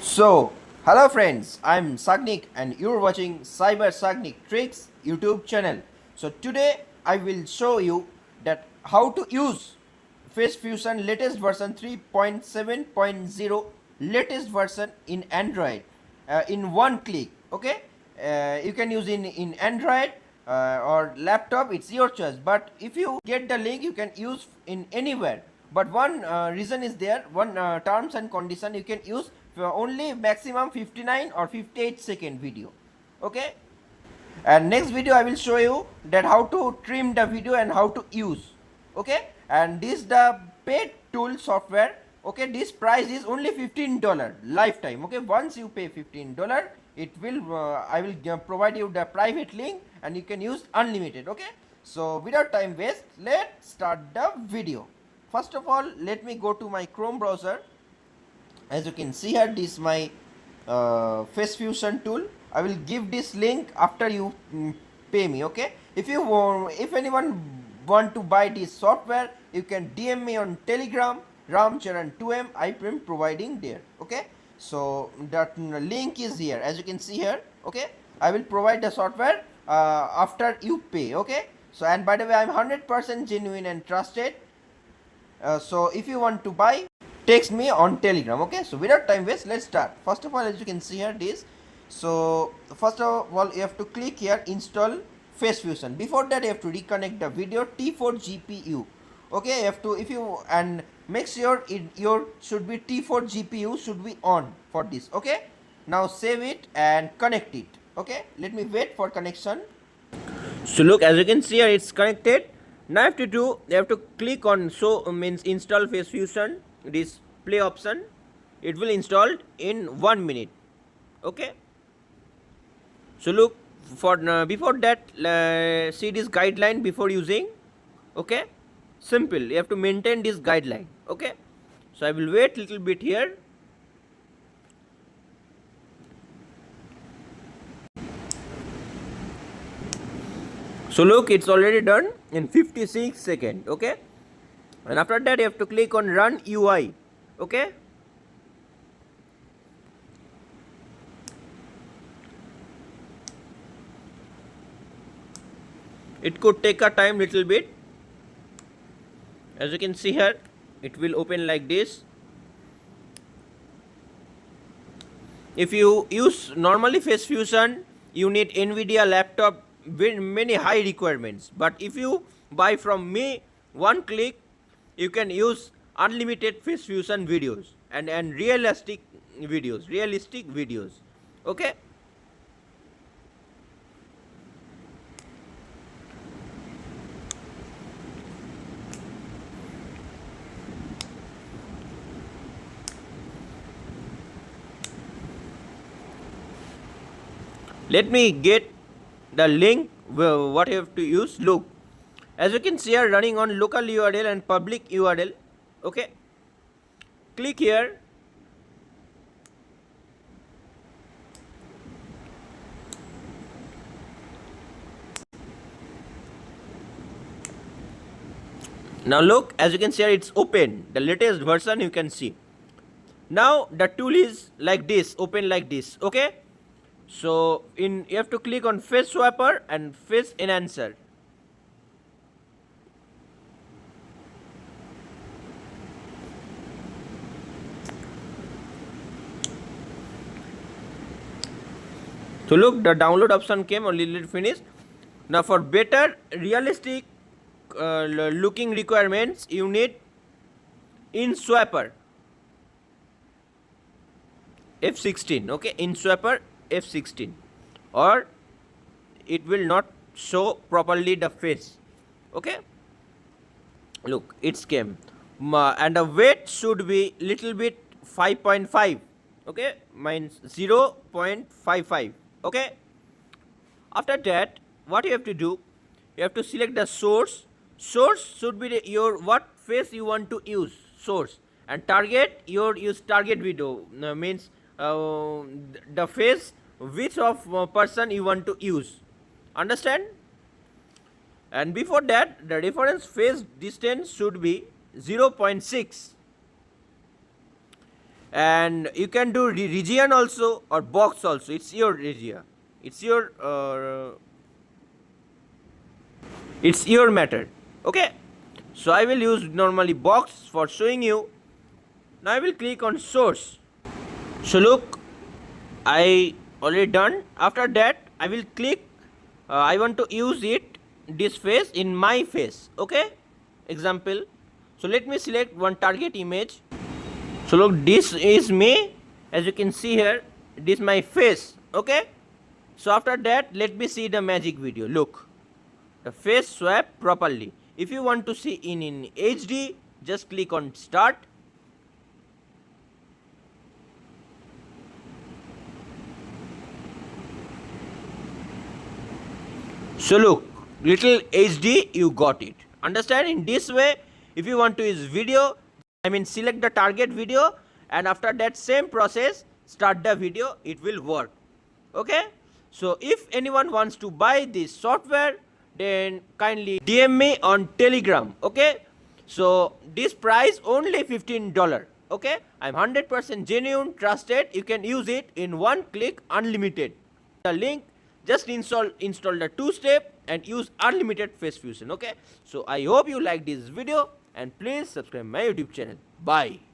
So, hello friends, I'm Sagnik and you're watching Cyber Sagnik Tricks YouTube channel. So today I will show you that how to use FaceFusion latest version 3.7.0 latest version in Android in one click. Okay, you can use in Android or laptop, it's your choice, but if you get the link you can use in anywhere. But one reason is there, one terms and condition, you can use for only maximum 59 or 58-second video. Okay, and next video I will show you that how to trim the video and how to use. Okay, and this the paid tool software. Okay, this price is only $15 lifetime. Okay, once you pay $15, it will I will provide you the private link and you can use unlimited. Okay, so without time waste, let's start the video. First of all, let me go to my Chrome browser. As you can see here, this is my FaceFusion tool. I will give this link after you pay me. Okay, if anyone want to buy this software, you can DM me on Telegram, ramcharan2m. I am providing there. Okay, so that link is here, as you can see here. Okay, I will provide the software after you pay. Okay, so and by the way, I'm 100% genuine and trusted. So if you want to buy, text me on Telegram. Okay, so without time waste, let's start. First of all, as you can see here, this. So first of all, you have to click here, install FaceFusion. Before that, you have to reconnect the video T4 GPU. Okay, you have to, if you, and make sure your should be T4 GPU should be on for this. Okay, now save it and connect it. Okay, let me wait for connection. So look, as you can see here, it's connected. Now you have to click on means install FaceFusion, this play option. It will install in 1 minute. Okay, so look, for before that, see this guideline before using. Okay, simple, you have to maintain this guideline. Okay, so I will wait little bit here. So look, it's already done in 56 seconds. Okay, and after that you have to click on run UI. Okay, it could take a time little bit. As you can see here, it will open like this. If you use normally FaceFusion, you need NVIDIA laptop with many high requirements, but if you buy from me, one click, you can use unlimited FaceFusion videos and realistic videos. Okay, let me get the link what you have to use. Look, as you can see here, running on local URL and public URL. Okay, click here. Now look, as you can see here, it's open, the latest version you can see. Now the tool is like this, open like this. Okay, so you have to click on face swapper and face enhancer. So look, the download option came, only finished. Now for better realistic looking requirements, you need in swapper F16. Okay, in swapper F16, or it will not show properly the face. Okay, look, it's came, and the weight should be little bit 5.5. Okay, means 0.55. Okay, after that, what you have to do, you have to select the source. Source should be your what face you want to use, source, and target, your use target video, means the face which of person you want to use. Understand? And before that, the reference phase distance should be 0.6. and you can do region also or box also. It's your area, it's your matter. Okay, so I will use normally box for showing you. Now I will click on source. So look, I already done. After that I will click, I want to use it, this face in my face. Okay, example. So let me select one target image. So look, this is me, as you can see here, this is my face. Okay, so after that let me see the magic video. Look, the face swap properly. If you want to see in HD, just click on start. So look, little HD, you got it. Understand? In this way, if you want to use video, select the target video, and after that same process, start the video, it will work. Okay, so if anyone wants to buy this software, then kindly DM me on Telegram. Okay, so this price only $15. Okay, I'm 100% genuine, trusted. You can use it in one click, unlimited. The link, just install the 2-step and use unlimited FaceFusion. Okay, so I hope you like this video, and please subscribe my YouTube channel. Bye.